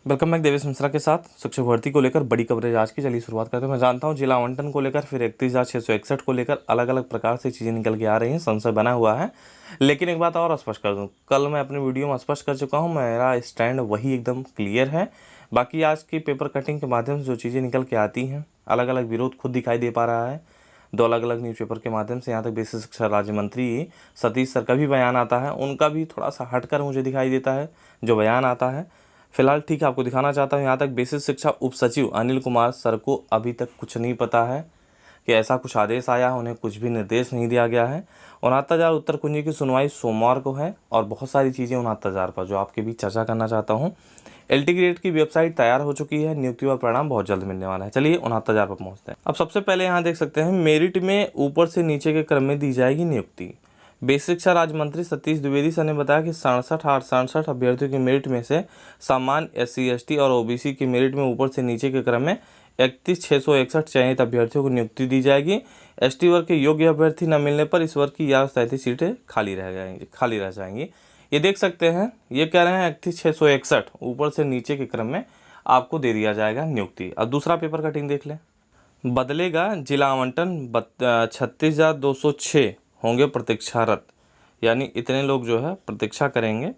Welcome back Devesh Mishra के साथ शिक्षक भर्ती को लेकर बड़ी कवरेज आज की। चलिए शुरुआत करते हैं। मैं जानता हूं जिला आवंटन को लेकर फिर 31,661 को लेकर अलग अलग प्रकार से चीज़ें निकल के आ रही हैं, संशय बना हुआ है। लेकिन एक बात और स्पष्ट कर दूं, कल मैं अपने वीडियो में स्पष्ट कर चुका हूं, मेरा स्टैंड वही एकदम क्लियर है। बाकी आज की पेपर कटिंग के माध्यम से जो चीज़ें निकल के आती हैं, अलग अलग विरोध खुद दिखाई दे पा रहा है। दो अलग अलग न्यूज़पेपर के माध्यम से, यहाँ तक बेसिक शिक्षा राज्य मंत्री सतीश सर का भी बयान आता है, उनका भी थोड़ा सा हटकर मुझे दिखाई देता है जो बयान आता है। फिलहाल ठीक है, आपको दिखाना चाहता हूँ। यहाँ तक बेसिक शिक्षा उप सचिव अनिल कुमार सर को अभी तक कुछ नहीं पता है कि ऐसा कुछ आदेश आया है, उन्हें कुछ भी निर्देश नहीं दिया गया है। 69,000 उत्तर कुंजी की सुनवाई सोमवार को है और बहुत सारी चीज़ें 69,000 पर जो आपके बीच चर्चा करना चाहता हूँ। एलटी ग्रेड की वेबसाइट तैयार हो चुकी है, नियुक्ति व परिणाम बहुत जल्द मिलने वाला है। चलिए 69,000 पर पहुँचते हैं। अब सबसे पहले यहाँ देख सकते हैं, मेरिट में ऊपर से नीचे के क्रम में दी जाएगी नियुक्ति। बेसिक शिक्षा राज्य मंत्री सतीश द्विवेदी सर ने बताया कि 67 अभ्यर्थियों की मेरिट में से सामान्य SC ST और OBC की मेरिट में ऊपर से नीचे के क्रम में 31,661 चयनित अभ्यर्थियों को नियुक्ति दी जाएगी। ST वर्ग के योग्य अभ्यर्थी न मिलने पर इस वर्ग की 37 सीटें खाली रह जाएंगी। ये देख सकते हैं, ये कह रहे हैं 31,661 ऊपर से नीचे के क्रम में आपको दे दिया जाएगा नियुक्ति। अब दूसरा पेपर कटिंग देख लें। बदलेगा जिला आवंटन, 36,206 होंगे प्रतीक्षारत, यानी इतने लोग जो है प्रतीक्षा करेंगे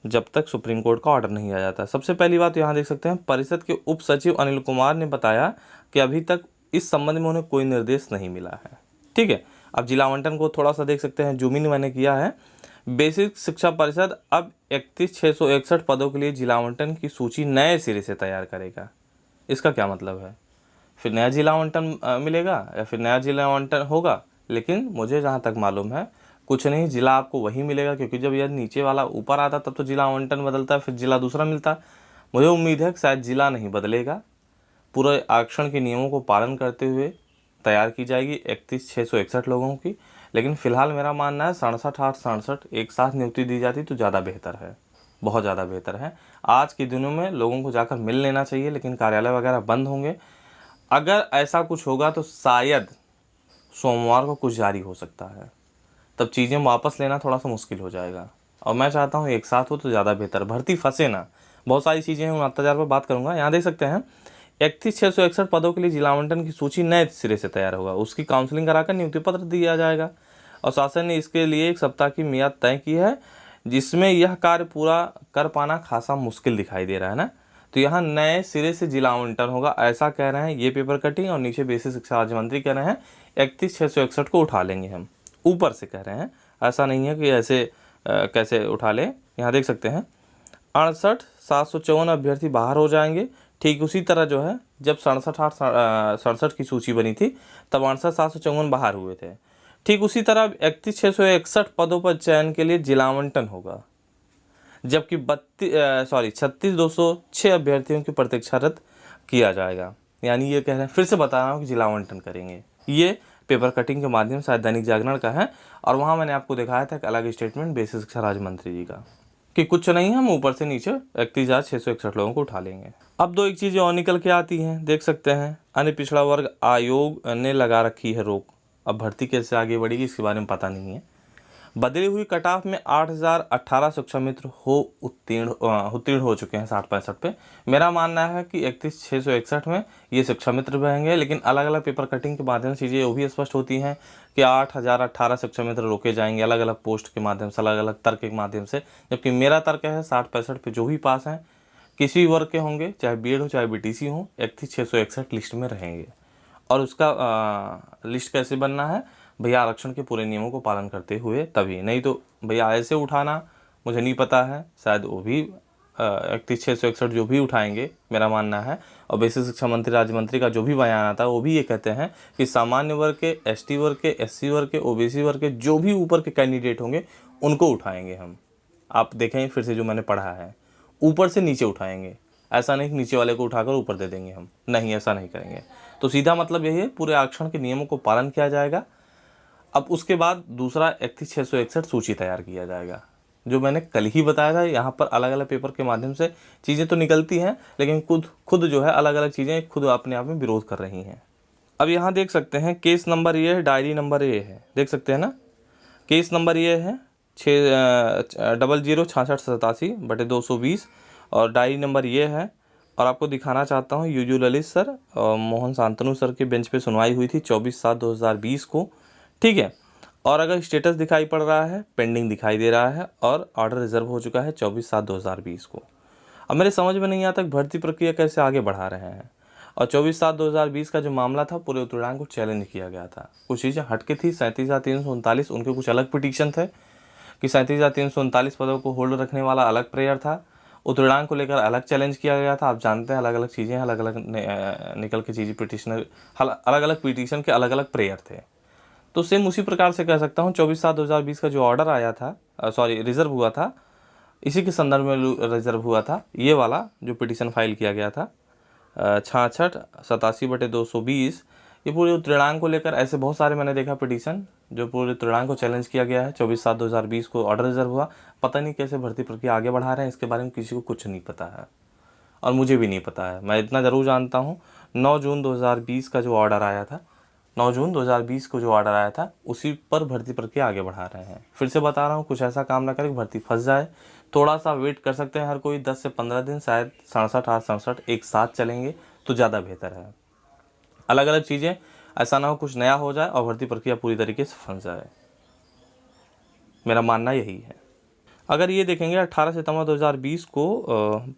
जब तक सुप्रीम कोर्ट का ऑर्डर नहीं आ जाता। सबसे पहली बात यहाँ देख सकते हैं, परिषद के उप सचिव अनिल कुमार ने बताया कि अभी तक इस संबंध में उन्हें कोई निर्देश नहीं मिला है। ठीक है, अब जिला आवंटन को थोड़ा सा देख सकते हैं, जूम इन मैंने किया है। बेसिक शिक्षा परिषद अब 31,661 पदों के लिए जिला आवंटन की सूची नए सिरे से तैयार करेगा। इसका क्या मतलब है? फिर नया जिला आवंटन मिलेगा या फिर नया जिला आवंटन होगा? लेकिन मुझे जहाँ तक मालूम है कुछ नहीं, जिला आपको वही मिलेगा, क्योंकि जब यह नीचे वाला ऊपर आता तब तो जिला आवंटन बदलता है, फिर जिला दूसरा मिलता है। मुझे उम्मीद है कि शायद जिला नहीं बदलेगा, पूरे आरक्षण के नियमों को पालन करते हुए तैयार की जाएगी 31,661 लोगों की। लेकिन फिलहाल मेरा मानना है 67 एक साथ नियुक्ति दी जाती तो ज़्यादा बेहतर है, बहुत ज़्यादा बेहतर है। आज के दिनों में लोगों को जाकर मिल लेना चाहिए, लेकिन कार्यालय वगैरह बंद होंगे। अगर ऐसा कुछ होगा तो शायद सोमवार को कुछ जारी हो सकता है, तब चीज़ें वापस लेना थोड़ा सा मुश्किल हो जाएगा। और मैं चाहता हूँ एक साथ हो तो ज़्यादा बेहतर, भर्ती फंसे ना। बहुत सारी चीज़ें हैं, 69,000 पर बात करूँगा। यहाँ देख सकते हैं 31,661 पदों के लिए जिला आवंटन की सूची नए सिरे से तैयार होगा, उसकी काउंसलिंग कराकर नियुक्ति पत्र दिया जाएगा और शासन ने इसके लिए 1 सप्ताह की मियाद तय की है, जिसमें यह कार्य पूरा कर पाना खासा मुश्किल दिखाई दे रहा है ना। तो यहाँ नए सिरे से जिला आवंटन होगा, ऐसा कह रहे हैं ये पेपर कटिंग। और नीचे बेसिक शिक्षा राज्य मंत्री कह रहे हैं 31,661 को उठा लेंगे हम, ऊपर से कह रहे हैं, ऐसा नहीं है कि ऐसे कैसे उठा लें। यहाँ देख सकते हैं 68,754 अभ्यर्थी बाहर हो जाएंगे। ठीक उसी तरह जो है, जब 67 की सूची बनी थी तब 68,754 बाहर हुए थे। ठीक उसी तरह 31,661 पदों पर चयन के लिए जिला आवंटन होगा, जबकि 36,206 अभ्यर्थियों की प्रतीक्षारत किया जाएगा। यानी ये कह रहे हैं, फिर से बता रहा हूँ कि जिला आवंटन करेंगे। ये पेपर कटिंग के माध्यम से दैनिक जागरण का है, और वहाँ मैंने आपको दिखाया था एक अलग स्टेटमेंट बेसिक शिक्षा राज्य मंत्री जी का, कि कुछ नहीं, हम ऊपर से नीचे 31,661 लोगों को उठा लेंगे। अब दो एक चीज़ें और निकल के आती हैं, देख सकते हैं। अन्य पिछड़ा वर्ग आयोग ने लगा रखी है रोक, अब भर्ती कैसे आगे बढ़ेगी इसके बारे में पता नहीं है। बदली हुई कट ऑफ में 8,018 शिक्षा मित्र उत्तीर्ण हो चुके हैं 60-65 पे। मेरा मानना है कि 31,661 में ये शिक्षा मित्र रहेंगे, लेकिन अलग अलग पेपर कटिंग के माध्यम से चीज़ें वो भी स्पष्ट होती हैं कि 8,018 शिक्षा मित्र रोके जाएंगे अलग अलग पोस्ट के माध्यम से, अलग अलग तर्क के माध्यम से। जबकि मेरा तर्क है 60-65 पे जो भी पास हैं, किसी भी वर्ग के होंगे, चाहे BED हो चाहे BTC हो, 31,661 लिस्ट में रहेंगे। और उसका लिस्ट कैसे बनना है भैया? आरक्षण के पूरे नियमों को पालन करते हुए, तभी। नहीं तो भैया ऐसे उठाना मुझे नहीं पता है, शायद वो भी 31,661 जो भी उठाएंगे, मेरा मानना है। और बेसिक शिक्षा मंत्री राज्य मंत्री का जो भी बयान आता है वो भी ये कहते हैं कि सामान्य वर्ग के, ST वर्ग के, SC वर्ग के, OBC वर्ग के जो भी ऊपर के कैंडिडेट होंगे उनको उठाएंगे हम। आप देखें फिर से जो मैंने पढ़ा है, ऊपर से नीचे उठाएंगे, ऐसा नहीं कि नीचे वाले को उठाकर ऊपर दे देंगे हम, नहीं, ऐसा नहीं करेंगे। तो सीधा मतलब यही है, पूरे आरक्षण के नियमों को पालन किया जाएगा। अब उसके बाद दूसरा 31,661 सूची तैयार किया जाएगा, जो मैंने कल ही बताया था। यहाँ पर अलग अलग पेपर के माध्यम से चीज़ें तो निकलती हैं, लेकिन खुद जो है अलग अलग चीज़ें खुद अपने आप में विरोध कर रही हैं। अब यहाँ देख सकते हैं केस नंबर ये है, डायरी नंबर ये है, देख सकते हैं ना। केस नंबर ये है 006687/220 और डायरी नंबर ये है और आपको दिखाना चाहता हूँ यूजू ललित सर और मोहन शांतनु सर के बेंच पे सुनवाई हुई थी 24/7/2020 को, ठीक है। और अगर स्टेटस दिखाई पड़ रहा है, पेंडिंग दिखाई दे रहा है और ऑर्डर रिजर्व हो चुका है 24/7/2020 को। अब मेरे समझ में नहीं आता कि भर्ती प्रक्रिया कैसे आगे बढ़ा रहे हैं। और 24/7/2020 का जो मामला था पूरे उत्तराखंड को चैलेंज किया गया था। कुछ चीज़ें हटके थी, 37,339 उनके कुछ अलग पिटीशन थे कि 37,339 पदों को होल्ड रखने वाला अलग प्रेयर था, उत्तराखंड को लेकर अलग चैलेंज किया गया था। आप जानते हैं अलग अलग चीज़ें, अलग अलग निकल के चीज़ें पिटिशनर, अलग अलग पिटीशन के अलग अलग प्रेयर थे। तो सेम उसी प्रकार से कह सकता हूँ 24/7/2020 का जो ऑर्डर आया था, सॉरी रिजर्व हुआ था, इसी के संदर्भ में रिजर्व हुआ था ये वाला जो पिटीशन फाइल किया गया था 66/87/220। ये पूरे उत्तराखंड को लेकर ऐसे बहुत सारे मैंने देखा पिटीशन जो पूरे उत्तराखंड को चैलेंज किया गया है। 24/7/2020 को ऑर्डर रिजर्व हुआ, पता नहीं कैसे भर्ती प्रक्रिया आगे बढ़ा रहे हैं, इसके बारे में किसी को कुछ नहीं पता है और मुझे भी नहीं पता है। मैं इतना ज़रूर जानता हूँ 9 जून 2020 का जो ऑर्डर आया था, 9 जून 2020 को जो ऑर्डर आया था उसी पर भर्ती प्रक्रिया आगे बढ़ा रहे हैं। फिर से बता रहा हूँ, कुछ ऐसा काम ना करें कि भर्ती फंस जाए। थोड़ा सा वेट कर सकते हैं हर कोई, 10 से 15 दिन, शायद 67 8 67 एक साथ चलेंगे तो ज़्यादा बेहतर है। अलग अलग चीज़ें, ऐसा ना हो कुछ नया हो जाए और भर्ती प्रक्रिया पूरी तरीके से फंस जाए, मेरा मानना यही है। अगर ये देखेंगे 18 सितंबर 2020 को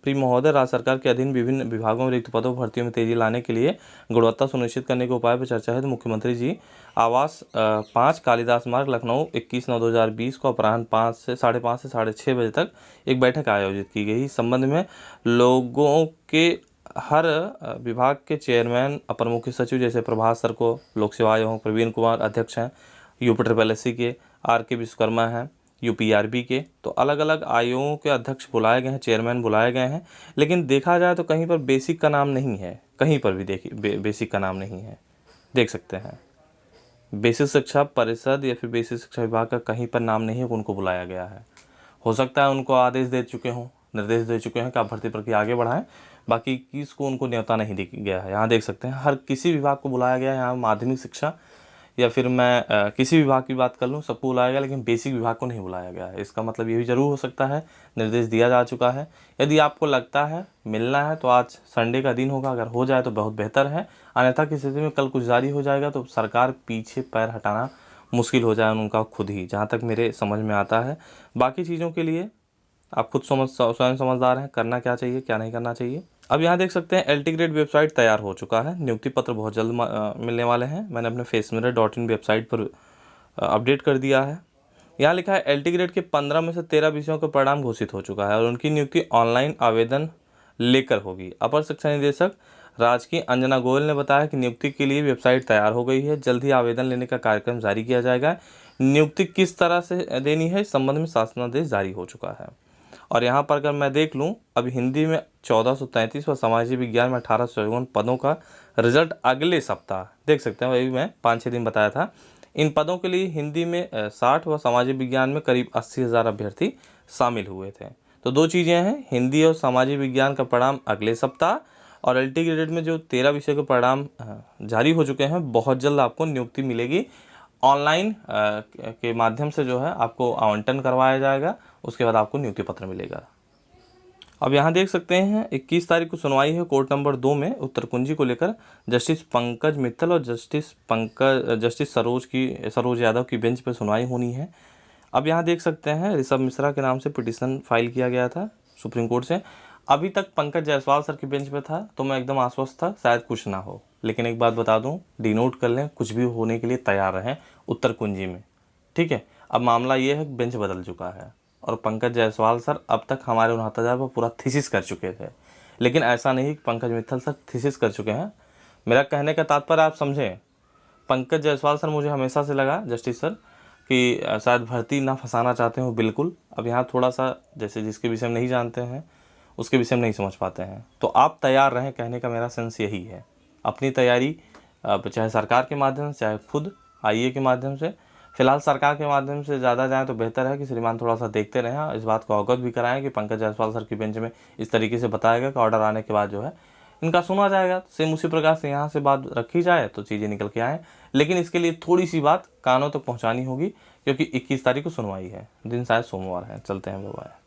प्री महोदय राज्य सरकार के अधीन विभिन्न विभागों में रिक्त पदों भर्तियों में तेजी लाने के लिए गुणवत्ता सुनिश्चित करने के उपाय पर चर्चा है तो मुख्यमंत्री जी आवास 5 कालिदास मार्ग लखनऊ 21/9/2020 को अपराह्न 5 से 5:30 से 6:30 बजे तक एक बैठक आयोजित की गई। इस संबंध में लोगों के हर विभाग के चेयरमैन, अपर मुख्य सचिव जैसे प्रभात सर को लोक सेवा आयोग, प्रवीण कुमार अध्यक्ष हैं UPSSC के, RK विश्वकर्मा हैं UPRB के, तो अलग अलग आयोगों के अध्यक्ष बुलाए गए हैं, चेयरमैन बुलाए गए हैं। लेकिन देखा जाए तो कहीं पर बेसिक का नाम नहीं है, कहीं पर भी देखिए बेसिक का नाम नहीं है, देख सकते हैं बेसिक शिक्षा परिषद या फिर बेसिक शिक्षा विभाग का कहीं पर नाम नहीं है, उनको बुलाया गया है। हो सकता है उनको आदेश दे चुके हों, निर्देश दे चुके हैं कि आप भर्ती प्रक्रिया आगे बढ़ाएं, बाकी किसको उनको न्योता नहीं दिया गया है। यहाँ देख सकते हैं हर किसी विभाग को बुलाया गया है। यहाँ माध्यमिक शिक्षा या फिर मैं किसी विभाग की बात कर लूँ सबको बुलाया गया, लेकिन बेसिक विभाग को नहीं बुलाया गया है। इसका मतलब ये भी ज़रूर हो सकता है निर्देश दिया जा चुका है। यदि आपको लगता है मिलना है तो आज संडे का दिन होगा, अगर हो जाए तो बहुत बेहतर है, अन्यथा की स्थिति में कल कुछ जारी हो जाएगा तो सरकार पीछे पैर हटाना मुश्किल हो जाए उनका खुद ही, जहाँ तक मेरे समझ में आता है। बाकी चीज़ों के लिए आप खुद स्वयं समझदार हैं, करना क्या चाहिए क्या नहीं करना चाहिए। अब यहाँ देख सकते हैं LT ग्रेड वेबसाइट तैयार हो चुका है, नियुक्ति पत्र बहुत जल्द मिलने वाले हैं। मैंने अपने facemirror.in वेबसाइट पर अपडेट कर दिया है। यहाँ लिखा है LT ग्रेड के 15 में से 13 विषयों का परिणाम घोषित हो चुका है और उनकी नियुक्ति ऑनलाइन आवेदन लेकर होगी। अपर शिक्षा निदेशक राजकीय अंजना गोयल ने बताया कि नियुक्ति के लिए वेबसाइट तैयार हो गई है, जल्द ही आवेदन लेने का कार्यक्रम जारी किया जाएगा। नियुक्ति किस तरह से देनी है इस संबंध में शासनादेश जारी हो चुका है। और यहाँ पर अगर मैं देख लूँ, अभी हिंदी में 1433 व सामाजिक विज्ञान में 1854 पदों का रिजल्ट अगले सप्ताह, देख सकते हैं वही मैं 5-6 दिन बताया था। इन पदों के लिए हिंदी में 60 व सामाजिक विज्ञान में करीब 80,000 अभ्यर्थी शामिल हुए थे। तो दो चीज़ें हैं, हिंदी और सामाजिक विज्ञान का परिणाम अगले सप्ताह और LT ग्रेड में जो 13 विषय के परिणाम जारी हो चुके हैं, बहुत जल्द आपको नियुक्ति मिलेगी। ऑनलाइन के माध्यम से जो है आपको आवंटन करवाया जाएगा, उसके बाद आपको नियुक्ति पत्र मिलेगा। अब यहाँ देख सकते हैं 21 तारीख को सुनवाई है कोर्ट नंबर 2 में उत्तरकुंजी को लेकर। जस्टिस पंकज मित्तल और जस्टिस सरोज यादव की बेंच पर सुनवाई होनी है। अब यहाँ देख सकते हैं ऋषभ मिश्रा के नाम से पिटीशन फाइल किया गया था सुप्रीम कोर्ट से। अभी तक पंकज जायसवाल सर की बेंच पे था तो मैं एकदम आश्वस्त था शायद कुछ ना हो, लेकिन एक बात बता दूं, डिनोट कर लें, कुछ भी होने के लिए तैयार रहें उत्तरकुंजी में, ठीक है। अब मामला ये है कि बेंच बदल चुका है और पंकज जायसवाल सर अब तक हमारे 69,000 पर पूरा थीसिस कर चुके थे, लेकिन ऐसा नहीं कि पंकज मित्तल सर थीसिस कर चुके हैं। मेरा कहने का तात्पर्य आप समझें, पंकज जायसवाल सर मुझे हमेशा से लगा जस्टिस सर कि शायद भर्ती ना फंसाना चाहते हो बिल्कुल। अब यहाँ थोड़ा सा जैसे जिसके विषय में नहीं जानते हैं उसके विषय में नहीं समझ पाते हैं, तो आप तैयार रहें, कहने का मेरा सेंस यही है। अपनी तैयारी चाहे सरकार के माध्यम से चाहे खुद IA के माध्यम से, फिलहाल सरकार के माध्यम से ज़्यादा जाएँ तो बेहतर है कि श्रीमान थोड़ा सा देखते रहें, इस बात को अवगत भी कराएं कि पंकज जायसवाल सर की बेंच में इस तरीके से बताया गया कि ऑर्डर आने के बाद जो है इनका सुना जाएगा। सेम उसी प्रकार से यहाँ से बात रखी जाए तो चीज़ें निकल के आएँ, लेकिन इसके लिए थोड़ी सी बात कानों तक पहुँचानी होगी क्योंकि 21 तारीख को सुनवाई है, दिन शायद सोमवार है। चलते हैं, बाय।